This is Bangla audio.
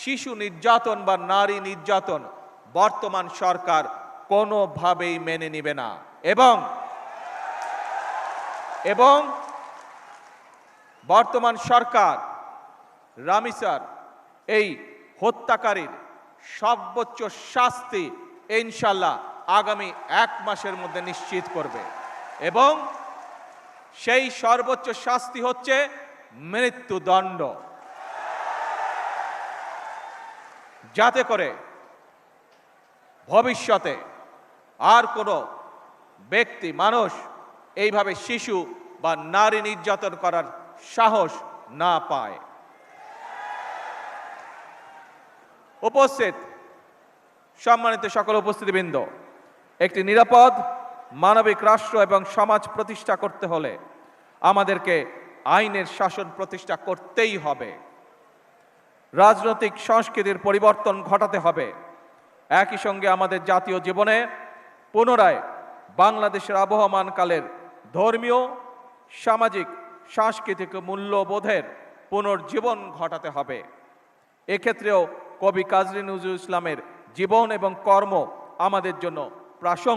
শিশু নির্যাতন বা নারী নির্যাতন বর্তমান সরকার কোনোভাবেই মেনে নিবে না এবং বর্তমান সরকার রামিসার এই হত্যাকারীর সর্বোচ্চ শাস্তি ইনশাল্লাহ আগামী 1 মাসের মধ্যে নিশ্চিত করবে এবং সেই সর্বোচ্চ শাস্তি হচ্ছে মৃত্যুদণ্ড, যাতে করে ভবিষ্যতে আর কোনো ব্যক্তি মানুষ এইভাবে শিশু বা নারী নির্যাতন করার সাহস না পায়। উপস্থিত সম্মানিত সকল উপস্থিতিবৃন্দ, একটি নিরাপদ মানবিক রাষ্ট্র এবং সমাজ প্রতিষ্ঠা করতে হলে আমাদেরকে আইনের শাসন প্রতিষ্ঠা করতেই হবে। রাজনৈতিক সংস্কৃতির পরিবর্তন ঘটাতে হবে। একই সঙ্গে আমাদের জাতীয় জীবনে পুনরায় বাংলাদেশের আবহমানকালের ধর্মীয়, সামাজিক, সাংস্কৃতিক মূল্যবোধের পুনর্জীবন ঘটাতে হবে। এক্ষেত্রেও কবি কাজী নজরুল ইসলামের জীবন এবং কর্ম আমাদের জন্য প্রাসঙ্গিক।